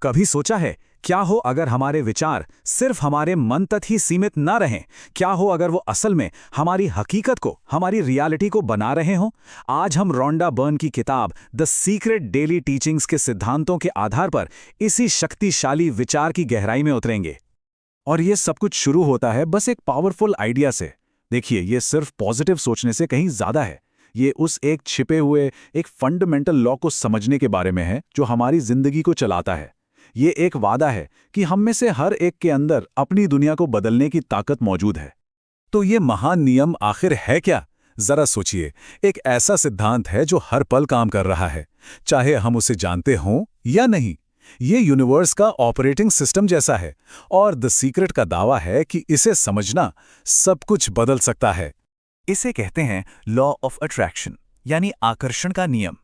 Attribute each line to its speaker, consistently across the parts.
Speaker 1: कभी सोचा है क्या हो अगर हमारे विचार सिर्फ हमारे मन तक ही सीमित न रहें? क्या हो अगर वो असल में हमारी हकीकत को, हमारी रियलिटी को बना रहे हों? आज हम रोंडा बर्न की किताब द सीक्रेट डेली टीचिंग्स के सिद्धांतों के आधार पर इसी शक्तिशाली विचार की गहराई में उतरेंगे। और ये सब कुछ शुरू होता है बस एक पावरफुल आइडिया से। देखिए, ये सिर्फ पॉजिटिव सोचने से कहीं ज्यादा है। ये उस एक छिपे हुए, एक फंडामेंटल लॉ को समझने के बारे में है जो हमारी जिंदगी को चलाता है। ये एक वादा है कि हम में से हर एक के अंदर अपनी दुनिया को बदलने की ताकत मौजूद है। तो ये महान नियम आखिर है क्या? जरा सोचिए। एक ऐसा सिद्धांत है जो हर पल काम कर रहा है, चाहे हम उसे जानते हों या नहीं। ये यूनिवर्स का ऑपरेटिंग सिस्टम जैसा है, और द सीक्रेट का दावा है कि इसे समझना सब कुछ बदल सकता है।
Speaker 2: इसे कहते हैं लॉ ऑफ अट्रैक्शन, यानी आकर्षण का नियम।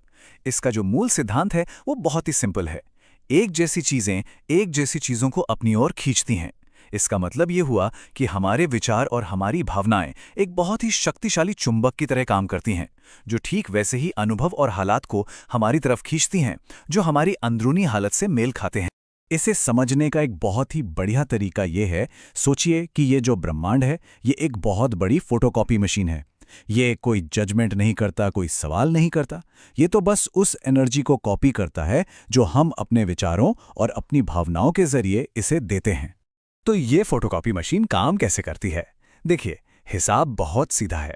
Speaker 2: इसका जो मूल सिद्धांत है वो बहुत ही सिंपल है। एक जैसी चीजें एक जैसी चीजों को अपनी ओर खींचती हैं। इसका मतलब ये हुआ कि हमारे विचार और हमारी भावनाएं एक बहुत ही शक्तिशाली चुंबक की तरह काम करती हैं, जो ठीक वैसे ही अनुभव और हालात को हमारी तरफ खींचती हैं जो हमारी अंदरूनी हालत से मेल खाते हैं।
Speaker 1: इसे समझने का एक बहुत ही बढ़िया तरीका ये है, सोचिए कि ये जो ब्रह्मांड है ये एक बहुत बड़ी फोटोकॉपी मशीन है। ये कोई जजमेंट नहीं करता, कोई सवाल नहीं करता। ये तो बस उस एनर्जी को कॉपी करता है जो हम अपने विचारों और अपनी भावनाओं के जरिए इसे देते हैं। तो ये फोटोकॉपी मशीन काम कैसे करती है? देखिए, हिसाब बहुत सीधा है।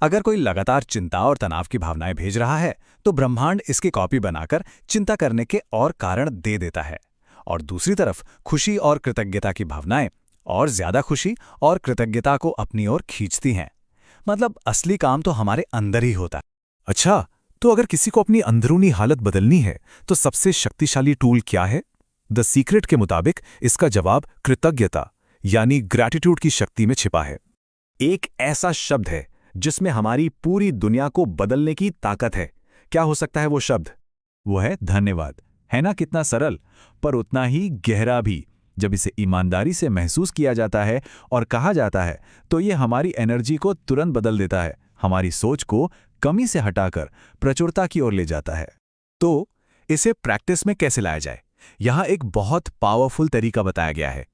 Speaker 1: अगर कोई लगातार चिंता और तनाव की भावनाएं भेज रहा है तो ब्रह्मांड इसकी कॉपी बनाकर चिंता करने के और कारण दे देता है। और दूसरी तरफ खुशी और कृतज्ञता की भावनाएं और ज्यादा खुशी और कृतज्ञता को अपनी ओर खींचती हैं। मतलब असली काम तो हमारे अंदर ही होता है। अच्छा, तो अगर किसी को अपनी अंदरूनी हालत बदलनी है तो सबसे शक्तिशाली टूल क्या है? द सीक्रेट के मुताबिक इसका जवाब कृतज्ञता यानी ग्रैटिट्यूड की शक्ति में छिपा है। एक ऐसा शब्द है जिसमें हमारी पूरी दुनिया को बदलने की ताकत है। क्या हो सकता है वो शब्द? वो है धन्यवाद। है ना कितना सरल, पर उतना ही गहरा भी। जब इसे ईमानदारी से महसूस किया जाता है और कहा जाता है तो ये हमारी एनर्जी को तुरंत बदल देता है, हमारी सोच को कमी से हटाकर प्रचुरता की ओर ले जाता है। तो इसे प्रैक्टिस में कैसे लाया जाए? यहाँ एक बहुत पावरफुल तरीका बताया गया है।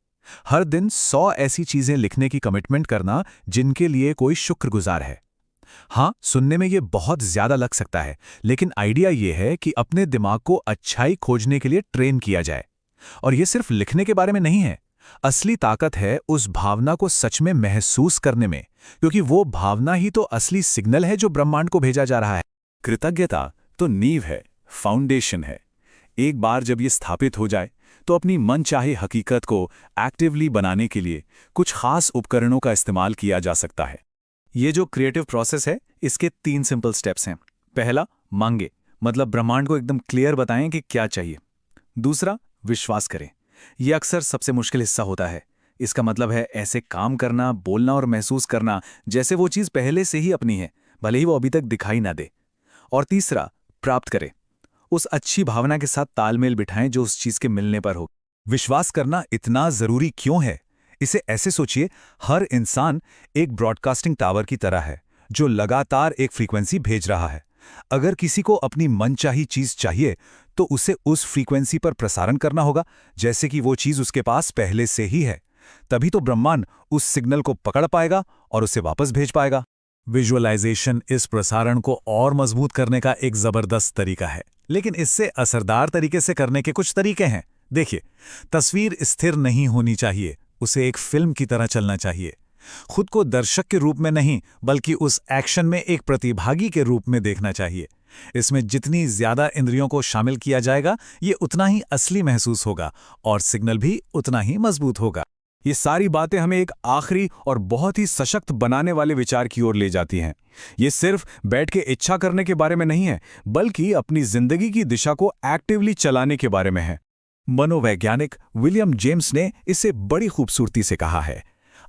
Speaker 1: हर दिन 100 ऐसी चीजें लिखने की कमिटमेंट करना जिनके लिए कोई शुक्रगुजार है। हाँ, सुनने में ये बहुत ज्यादा लग सकता है, लेकिन आइडिया ये है कि अपने दिमाग को अच्छाई खोजने के लिए ट्रेन किया जाए। और ये सिर्फ लिखने के बारे में नहीं है। असली ताकत है उस भावना को सच में महसूस करने में, क्योंकि वो भावना ही तो असली सिग्नल है जो ब्रह्मांड को भेजा जा रहा है। कृतज्ञता तो नींव है, फाउंडेशन है। एक बार जब ये स्थापित हो जाए तो अपनी मनचाही हकीकत को एक्टिवली बनाने के लिए कुछ खास उपकरणों का इस्तेमाल किया जा सकता है। ये जो क्रिएटिव प्रोसेस है, इसके 3 सिंपल स्टेप्स हैं। पहला, मांगे, मतलब ब्रह्मांड को एकदम क्लियर बताएं कि क्या चाहिए। दूसरा, विश्वास करें। यह अक्सर सबसे मुश्किल हिस्सा होता है। इसका मतलब है ऐसे काम करना, बोलना और महसूस करना जैसे वो चीज़ पहले से ही अपनी है, भले ही वो अभी तक दिखाई ना दे। और तीसरा, प्राप्त करें। उस अच्छी भावना के साथ तालमेल बिठाएं जो उस चीज़ के मिलने पर हो। विश्वास करना इतना ज़रूरी क्यों है? इसे ऐसे सोचिए, हर इंसान एक ब्रॉडकास्टिंग टावर की तरह है जो लगातार एक फ्रीक्वेंसी भेज रहा है। अगर किसी को अपनी मनचाही चीज चाहिए तो उसे उस फ्रीक्वेंसी पर प्रसारण करना होगा, जैसे कि वो चीज उसके पास पहले से ही है। तभी तो ब्रह्मांड उस सिग्नल को पकड़ पाएगा और उसे वापस भेज पाएगा। विजुअलाइजेशन इस प्रसारण को और मजबूत करने का एक जबरदस्त तरीका है, लेकिन इससे असरदार तरीके से करने के कुछ तरीके हैं। देखिए, तस्वीर स्थिर नहीं होनी चाहिए, उसे एक फिल्म की तरह चलना चाहिए। खुद को दर्शक के रूप में नहीं, बल्कि उस एक्शन में एक प्रतिभागी के रूप में देखना चाहिए। इसमें जितनी ज्यादा इंद्रियों को शामिल किया जाएगा, ये उतना ही असली महसूस होगा और सिग्नल भी उतना ही मजबूत होगा। ये सारी बातें हमें एक आखिरी और बहुत ही सशक्त बनाने वाले विचार की ओर ले जाती हैं। ये सिर्फ बैठ के इच्छा करने के बारे में नहीं है, बल्कि अपनी जिंदगी की दिशा को एक्टिवली चलाने के बारे में है। मनोवैज्ञानिक विलियम जेम्स ने इसे बड़ी खूबसूरती से कहा है,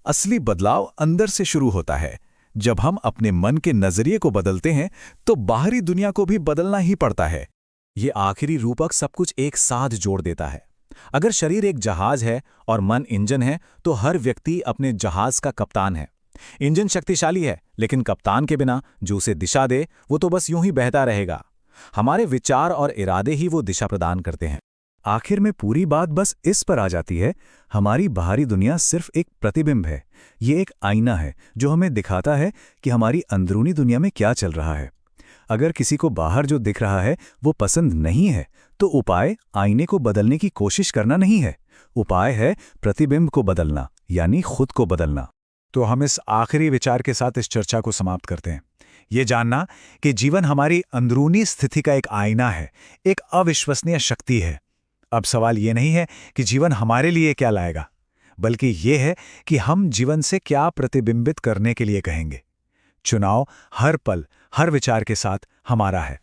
Speaker 1: असली बदलाव अंदर से शुरू होता है। जब हम अपने मन के नजरिए को बदलते हैं तो बाहरी दुनिया को भी बदलना ही पड़ता है। ये आखिरी रूपक सब कुछ एक साथ जोड़ देता है। अगर शरीर एक जहाज है और मन इंजन है, तो हर व्यक्ति अपने जहाज का कप्तान है। इंजन शक्तिशाली है, लेकिन कप्तान के बिना जो उसे दिशा दे वो तो बस यूं ही बहता रहेगा। हमारे विचार और इरादे ही वो दिशा प्रदान करते हैं। आखिर में पूरी बात बस इस पर आ जाती है, हमारी बाहरी दुनिया सिर्फ एक प्रतिबिंब है। ये एक आईना है जो हमें दिखाता है कि हमारी अंदरूनी दुनिया में क्या चल रहा है। अगर किसी को बाहर जो दिख रहा है वो पसंद नहीं है, तो उपाय आईने को बदलने की कोशिश करना नहीं है। उपाय है प्रतिबिंब को बदलना, यानी खुद को बदलना। तो हम इस आखिरी विचार के साथ इस चर्चा को समाप्त करते हैं। ये जानना कि जीवन हमारी अंदरूनी स्थिति का एक आईना है, एक अविश्वसनीय शक्ति है। अब सवाल ये नहीं है कि जीवन हमारे लिए क्या लाएगा, बल्कि ये है कि हम जीवन से क्या प्रतिबिंबित करने के लिए कहेंगे। चुनाव हर पल, हर विचार के साथ हमारा है।